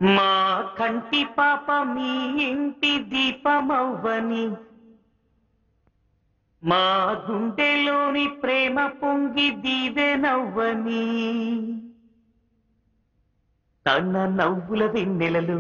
మా కంటి పాప మీ ఇంటి దీపమవ్వని, మా గుండెలోని ప్రేమ పొంగి దీవెనవ్వని, తన నవ్వుల వెన్నెలలు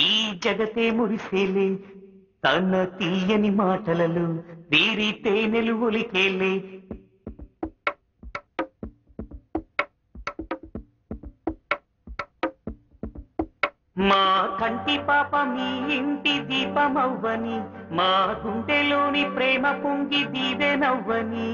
ఈ జగతే మురిసేలే, తన తీయని మాటలలో వీరి తేనెలు ఒలికేలే. మా కంటి పాప మీ ఇంటి దీపమవ్వని, మా గుండెలోని ప్రేమ పొంగి దీవెనవ్వని.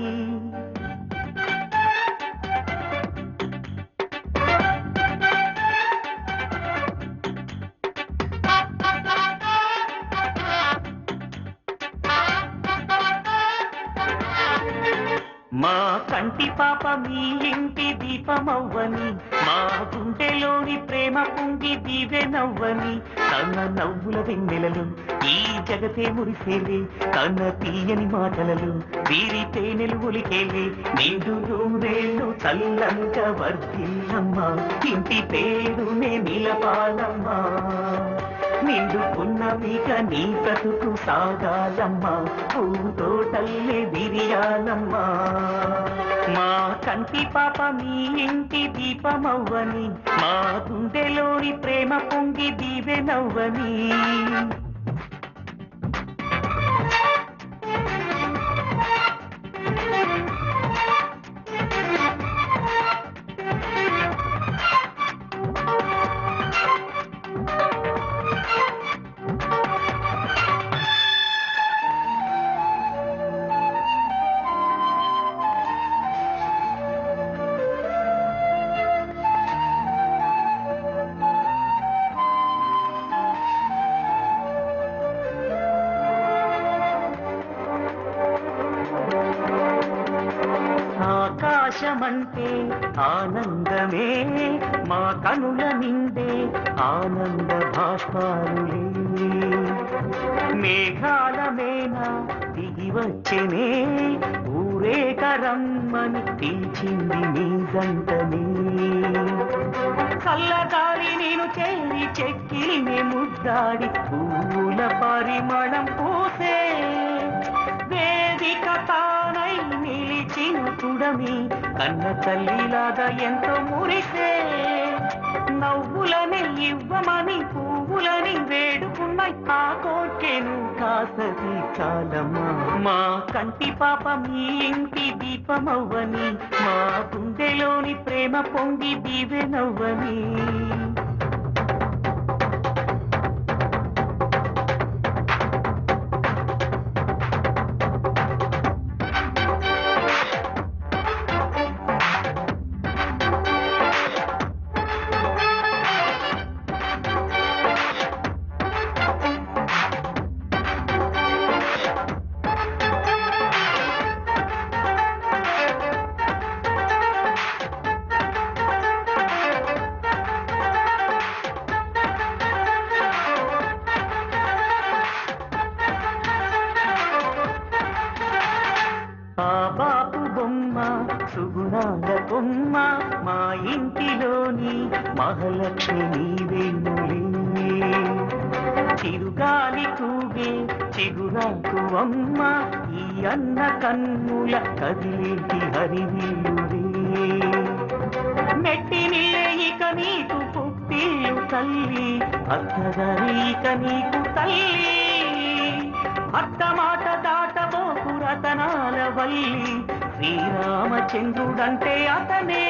మా కంటి పాప మీ ఇంటి దీపమవ్వని, మా గుండెలోని ప్రేమ పొంగి దీవెనవ్వని, తన నవ్వుల వెన్నెలలు ఈ జగతే మురిసేలే, తన తీయని మాటలలో వీరి తేనెలు ఒలికేలే. నిండు నూరేళ్ళు చల్లంగా వర్ధిల్లమ్మా, ఇంటి పేరునే నిలపాలమ్మా, నిండు పున్నమిక నీ బ్రతుకు సాగాలమ్మా, పూతోటల్లే విరియాలమ్మా. మా కంటి పాప మీ ఇంటి దీపమవ్వని, మా గుండెలోని ప్రేమ పొంగి దీవెనవ్వని. ఆకాశమంటే ఆనందమే, మా కనుల నిండే ఆనంద భాష్పాలులే, మేఘాల మేన దిగి వచ్చెనే, ఊరేగరమ్మని పిలిచింది నీ గంటనే. చల్లగాలి నేను చేరి చెక్కిలినే ముద్దాడి పూల పరిమళం పూసే, వేదిక తానై నిలిచిన చుడమి కన్న తల్లిలాగా ఎంతో మురిసే, నవ్వులని ఇవ్వమని పువ్వులని వేడుకున్నాయి, ఆ కోర్కెను కాసది చాలమ్మా. మా కంటి పాప మీ ఇంటి దీపమవ్వని, మా గుండెలోని ప్రేమ పొంగి దీవెనవ్వని. ఆ బాపు బొమ్మ సుగుణాల బొమ్మ, మా ఇంటిలోని మహాలక్ష్మి నీవెన్నులే, చిరుగాలి కూగే చిగురాకు అమ్మ, ఈ అన్న కన్నుల కదిలేటి హరివిల్లులే, మెట్టినిల్లే ఇక నీకు పుట్టిల్లు తల్లి, అత్తగారిక నీకు తల్లి, అత్త మాట దాటబోకు రతనాల వల్లి, శ్రీరామచంద్రుడంటే అతనే,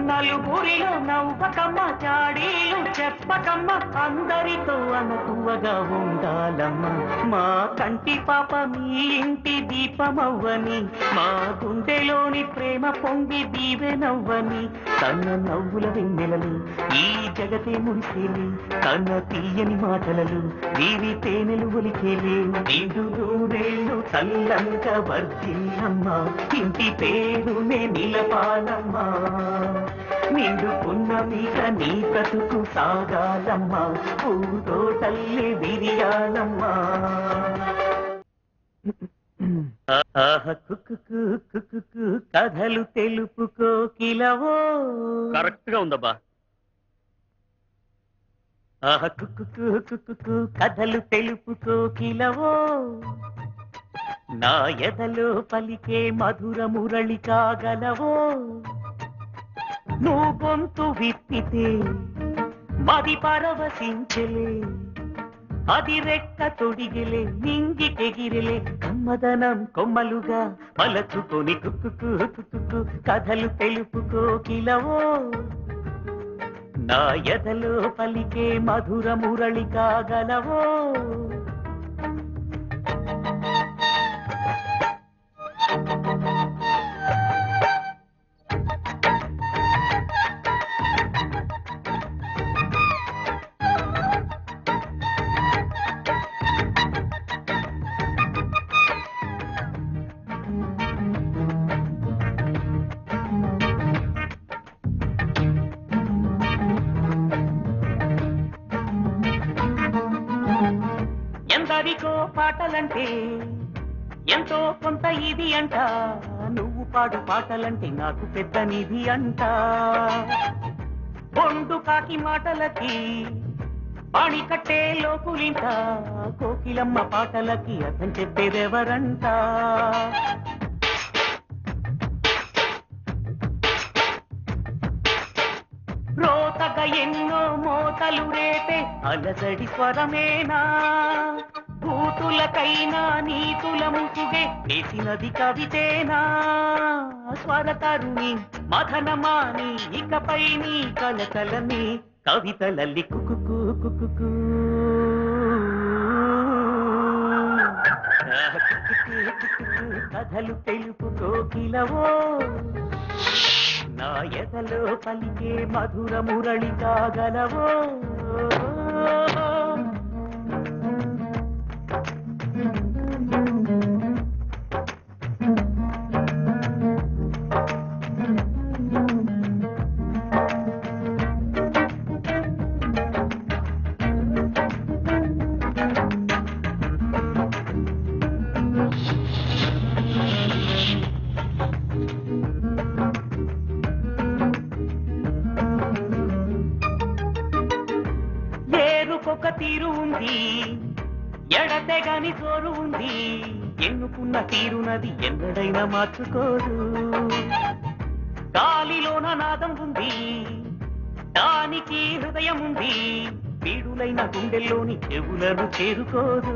నలుగురిలో నవ్వకమ్మ చాడీలు చెప్పకమ్మ, అందరితో అనుకువగా ఉండాలమ్మ. మా కంటి పాప మీ ఇంటి దీపమవ్వని, మా గుండెలోని ప్రేమ పొంగి దీవెనవ్వని, తన నవ్వుల వెన్నెలలు ఈ జగతే మురిసేలే, తన తీయని మాటలలో వీరి తేనెలు ఒలికేలే. నిండు నూరేళ్ళు చల్లంగా వర్ధిల్లమ్మా, ఇంటి పేరునే నిలపాలమ్మా, నిండు పున్నమిక నీ బ్రతుకు సాగాలమ్మా, పూతోటల్లే విరియాలమ్మా. కథలు తెలుపుకోకిలవో. కరెక్ట్ గా ఉందబ్బా. ఆహ కుక్కు కథలు తెలుపుకోకిలవో నా ఎదలో పలికే మధుర మురళి కాగలవో నువ్వు గొంతు విప్పితే మది పరవశించలే అది రెక్క తొడిగిలే నింగికెగిరిలే కమ్మదనం కొమ్మలుగా మలచుకొని కుక్కు కథలు తెలుపుకోకిలవో నా ఎదలో పలికే మధుర మురళి కాగలవో ఎందరికో పాటలంటే ఎంతో కొంత ఇది అంట నువ్వు పాడు పాటలంటే నాకు పెద్ద నిధి అంట బొండు కాకి మాటలకి పాణి కట్టే లోకులింట కోకిలమ్మ పాటలకి అర్థం చెప్పేదెవరంట రోతగా ఎన్నో మోతలు రేపే అలజడి స్వరమేనా భూతులకైనా నీతుల ముసుగే వేసినది కవితేనా స్వరతరుణి మథనమాని ఇకపై నీ కలకలని కవితలల్లి కుక్కు కథలు తెలుపుకోకిలవో నా ఎదలో పలికే మధుర మురళి కాగలవో ఒక తీరు ఉంది ఎడతెగని జోరు ఉంది ఎన్నుకున్న తీరునది ఎన్నడైనా మార్చుకోదు గాలిలోన నాదం ఉంది దానికి హృదయం ఉంది పీడులైన గుండెల్లోని చెవులను చేరుకోదు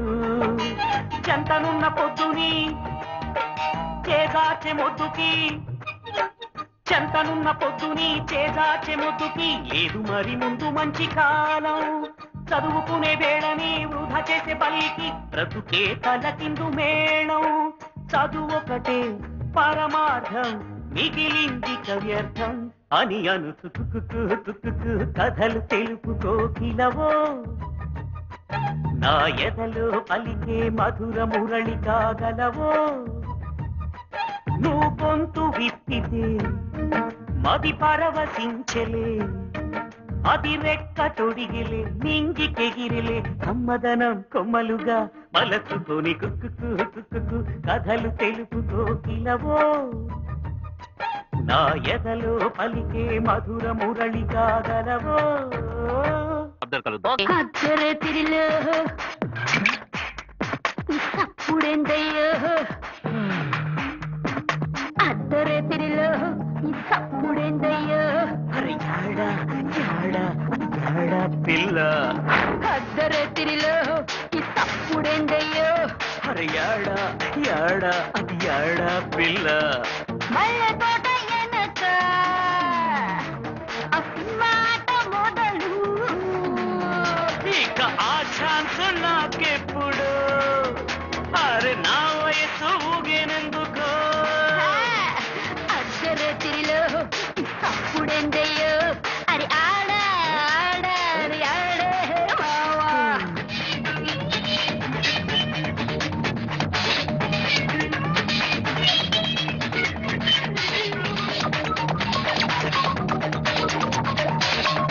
చెంతనున్న పొద్దుని చేజాచె మొద్దుకి చెంతనున్న పొద్దుని చేజాచె మొద్దుకి లేదు మరి ముందు మంచి కాలం చదువుకునే వేళని వృధా చేసే బలికి బ్రతుకే తలకిందు మేళం చదువొకటే పరమార్థం మిగిలింది కవ్యర్థం అని అనుకు కథలు తెలుపుకోకిలవో నా ఎదలో పలికే మధుర మురళి కాగలవో నువ్వు గొంతు విప్పితే మది పరవశించలే అది రెక్క తొడిగిలే నింగికెగిరిలే కమ్మదనం కొమ్మలుగా మలచుకొని కుక్కు కథలు తెలుపుకోకిలవో నా ఎదలో పలికే మధుర మురళి కాగలవో అర్ధరాత్రిలో సప్పుడెందయ్యో అర్ధరాత్రిలో సప్పుడెందయ్యో అరే యాడా యాడా యాడా పిల్ల అర్ధరాత్రిలో సప్పుడెందయ్యో అరే యాడా యాడా అది యాడా పిల్ల మల్లె తోట వెనక మాట మొదలు ఇక ఆ ఛాన్స్ నాకెప్పుడు అరే నా వయసు ఊగేనందుకో అర్ధరాత్రిలో సప్పుడెందయ్యో అరే ఆడ ఆడ అరే ఆడే మావా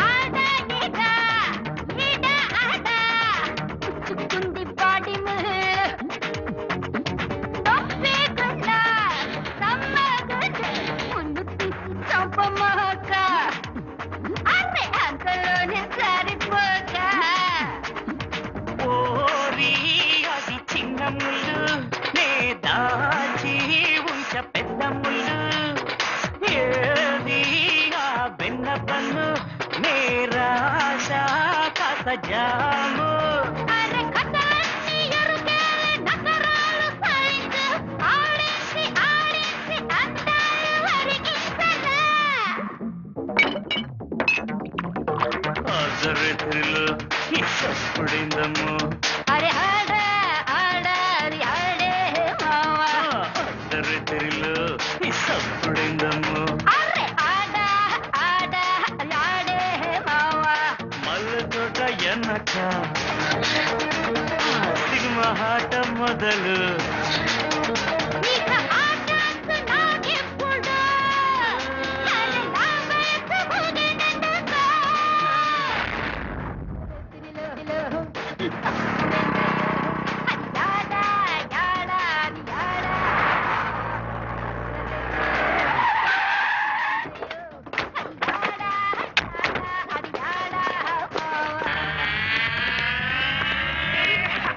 ఆడ నీడ నీడ ఆడ చుక్కుంది జాము అరే కథలన్నీ ఎరుకేలే నకరాలు సైజు ఆడించి ఆడించి అందాలు వరిగించగా అర్ధరాత్రిలో ఇష్టపడిందమ్ము అరే ఆడా ఆడాది ఆడే మావా అర్ధరాత్రిలో ఇష్టపడిందమ్ము అరే ఆడా ఆడా ఆడే మావా మల్ల తోట ఎన్నక సినిమా ఆట మొదలు ఇక ఆటాసు నాకెప్పుడు అరే నా వయసు ముగినందుకో యాడా యాడా యాడా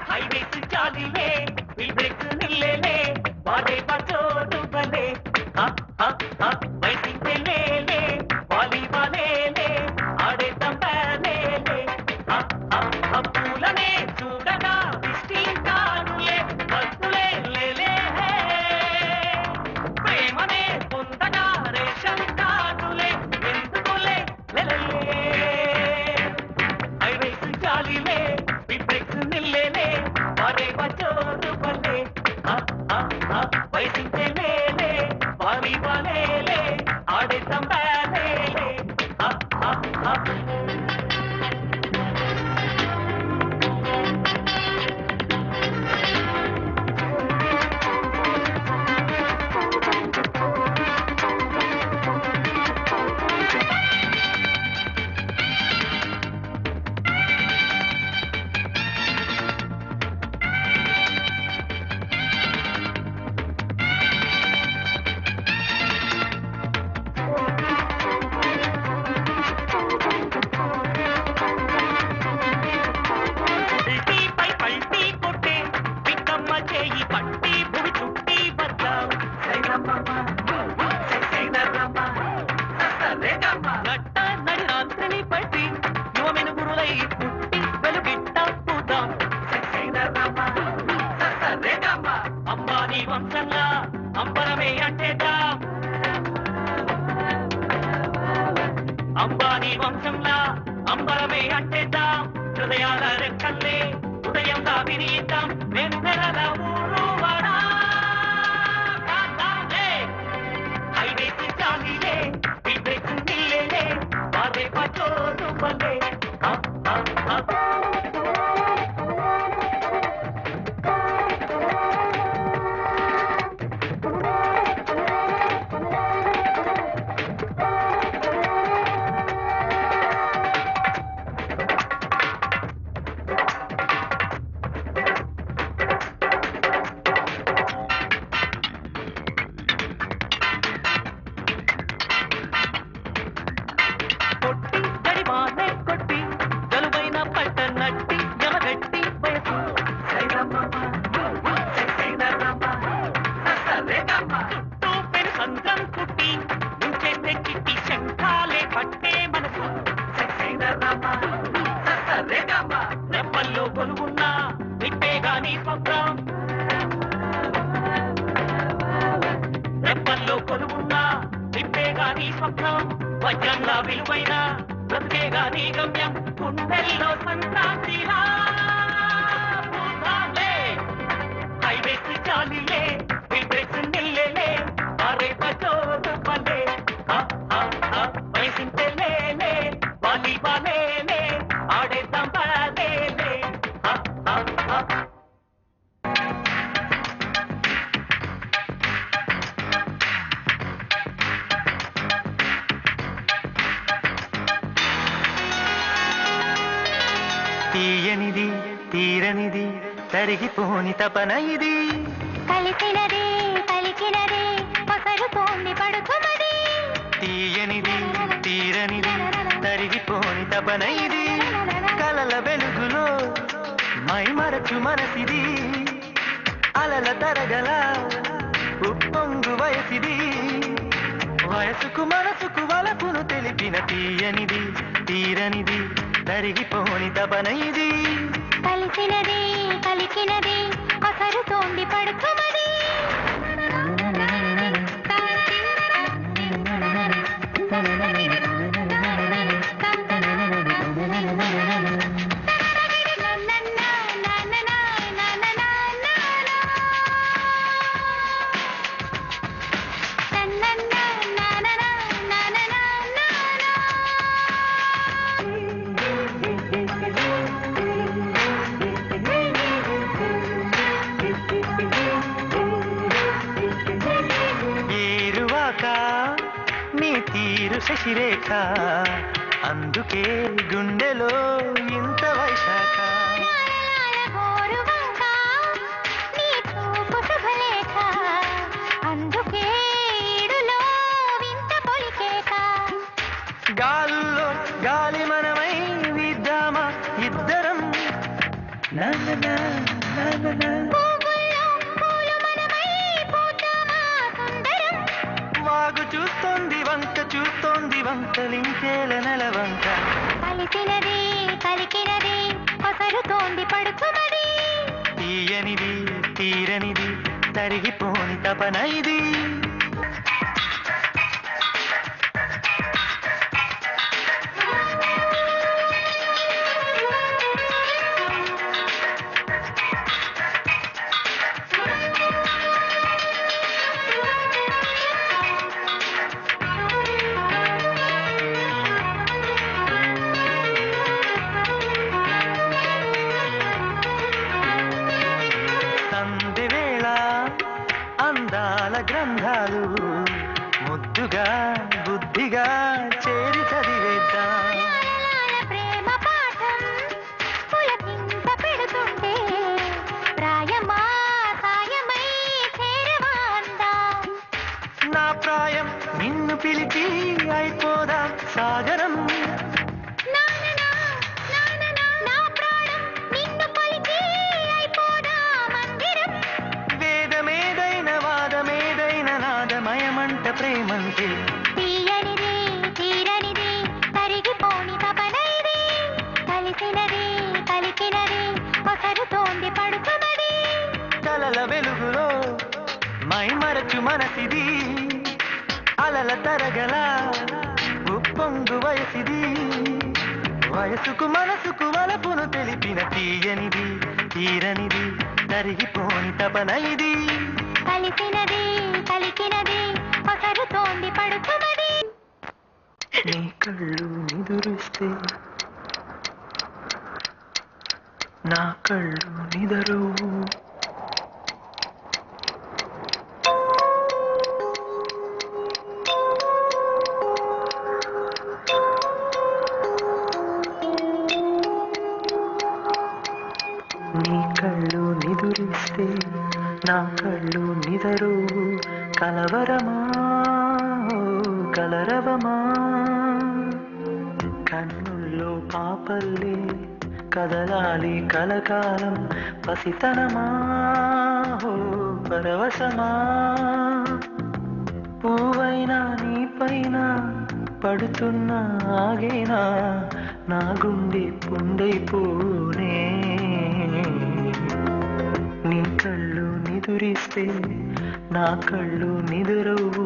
హైవేస్ చాలిలే విల్ బ్రేక్ నిల్లేలే వాడే బచోడు బలే వైసింగ్ లేలే వాలీబాలేలే ఆడే తంబలేలే పూలనే చూడగా విస్టింగ్ కానులే బస్సులే లేలే ప్రేమనే పొందగా రేషన్ కార్డులే ఎందుకులే లెలలే హైవేస్ చాలిలే బ్రేక్స్ నిల్లేలే వాడే బచోడు బలే వైసింగ్ లేలే వాలీబాలేలే ఆడే తంబలేలే పల్టీపై పల్టీ కొట్టే పిక్కమ్మ చేయి పట్టి భూమి చుట్టి బద్దాం నట్ట నడి రాత్రిని పట్టి యువమెను గురులై పుట్టి వెలుగిట్ట పూతాం అంబానీ వంశంలా అంబరమే అంటేద్దాం అంబానీ వంశంలా అంబరమే అంటేద్దాం హృదయాల రెక్కల్లే ఉదయంగా వినిద్దాం వెన్నెలల ఊరు వాడా కాదాలే హైవేస్ చాలిలే బ్రేక్స్ నిల్లేలే వాడే పచోడు బలే కొట్టి గడివానే కొట్టి గలువైన పట్ట నట్టి ఎమగట్టి వయసు చుట్టూ పెను సంద్రం కుట్టి ముంచేసే చిట్టి శంఖాలే పట్టే మనసు రెప్పల్లో కొలువున్నా విప్పే గాని స్వప్నం రెప్పల్లో కొలువున్నా విప్పే గాని స్వప్నం వజ్రంలా విలువైన బ్రతికే గాని గమ్యం గుండెల్లో సంక్రాంతిలా పూతాలే హైవేస్ చాలిలే బ్రేక్స్ నిల్లేలే ఆరే బచోడు బలే వైసింగ్ లేలే వాలీబాలేలే ఆడే తంబలేలే తీయనిది తీరనిది తరిగిపోని తపన ఇది కలిసినది కలిసినది పసరు పోండి పడుకున్నది తీయనిది తీరనిది తరిగిపోని తపన ఇది కలల వెలుగులో మై మరచు మనసిది అలల తరగల ఉప్పొంగు వయసిది వయసుకు మనసుకు వలపును తెలిపిన తీయనిది తీరనిది తరిగిపోని తపన ఇది కలిసినది కలికినది కొసరుతోంది పడుకుమది నీ తీరు శశిరేఖ అందుకే గుండెలో ఇంత వైశాఖ అందుకే ఈడులో వింత పొలికేక గాల్లో గాలి మనమై విద్దామా ఇద్దరం వాగు చూస్తోంది వంకలింకేల నెలవంక కలిసినది కలికినది కొసరుతోంది పడుకుమది తీయనిది తీరనిది తరిగిపోని తపన ఇది అందాల గ్రంథాలు ముద్దుగా బుద్ధిగా చేరి చదివేద్దాం ప్రేమ పాఠం పులకింత పెడుతుంటే ప్రాయమా సాయమై చేరవాందా నా ప్రాయం నిన్ను పిలిచి అయిపోదా సాగరం మయమంట ప్రేమంటే తీయనిది తీరనిది తరిగిపోని తపన ఇది కలిసినది కలికినది కొసరుతోంది పడుకుమది కలల వెలుగులో మైమరచు మనసిది అలల తరగల ఉప్పొంగు వయసిది వయసుకు మనసుకు వలపును తెలిపిన తీయనిది తీరనిది తరిగిపోని తపన ఇది కలిసినది కలికినది కొసరుతోంది పడుకుమది నీ కళ్ళు నిదురిస్తే నా కళ్ళు నిదరు నీ కళ్ళు నిదురిస్తే నా కళ్ళు నిదరు కలవరమా కలరవమా కన్నుల్లో పాపల్లే కదలాలి కలకాలం పసితనమా పరవశమా పువ్వైనా నీపైన పడుతున్న ఆగేనా నా గుండె పుండైపోనే నీ కళ్ళు నిదురిస్తే నా కళ్ళు నిదురవు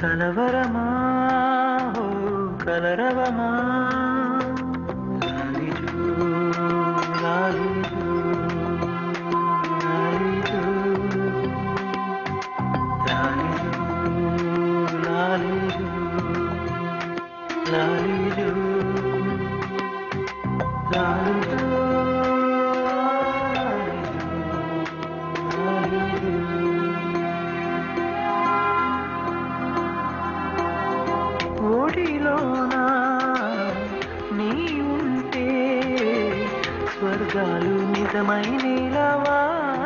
కలవరమా కలరవమా లాలిజూ లాలిజూ లాలిజూ లాలిజూ లాలిజూ లాలిజూ ఓడిలోనా నీ ఉంటే స్వర్గాలు నిజమై నిలవాలేను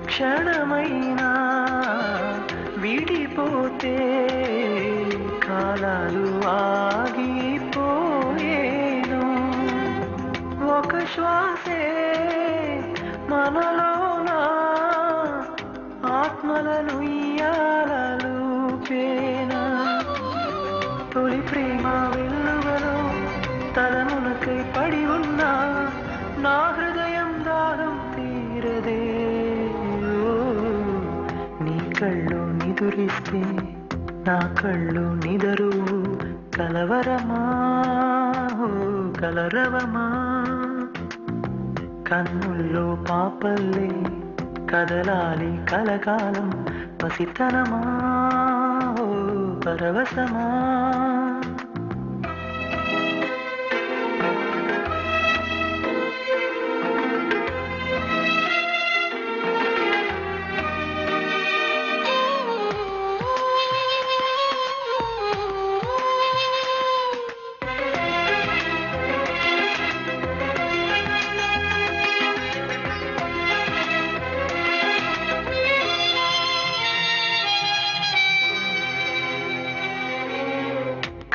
క్షణమైనా విడిపోతే కాలాలు ఆగిపోయేను ఒక శ్వాసే మనలోనా ఆత్మలను ఇయ్యాలూపేనా తొలి ప్రేమ వెల్లువలో కళ్ళు నిదురిస్తే నా కళ్ళు నిదరు కలవరమా ఓ కలరవమా కన్నుల్లో పాపల్లే కదలాలి కలకాలం పసితనమా ఓ పరవశమా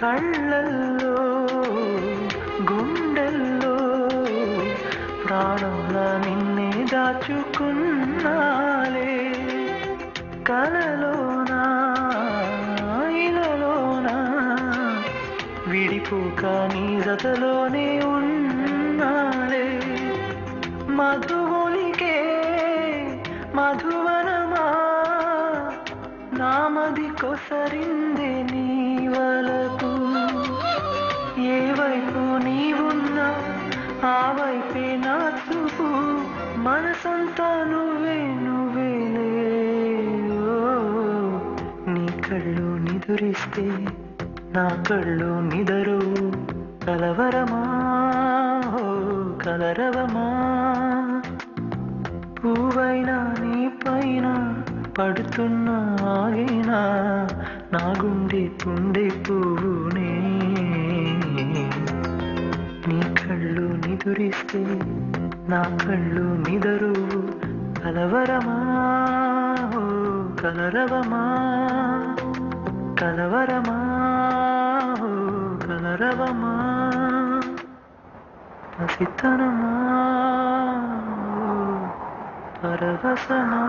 కళ్ళల్లో గుండెల్లో ప్రాణంలా నిన్నే దాచుకున్నాలే కలలోనా ఇలలోనా విడిపోక నీ జతలోనే ఉన్నాలే మధువునికే మధువనమా నామది కొసరిందే నీ వలకు ఏ వైపు నీవున్నా ఆ వైపే నా చూపు మనసంతా నువ్వే నువ్వేలే ఓ, నీ కళ్ళు నిదురిస్తే నా కళ్ళు నిదరు కలవరమా ఓ కలరవమా పువ్వైనా నీ పైన పడుతున్న ఆగినా నా గుండె పువ్వునే నీ కళ్ళు నిదురిస్తే నా కళ్ళు నిదరు కలవరమా ఓ కలరవమా కలవరమా ఓ కలరవమా పసితనమా ఓ పరవశమా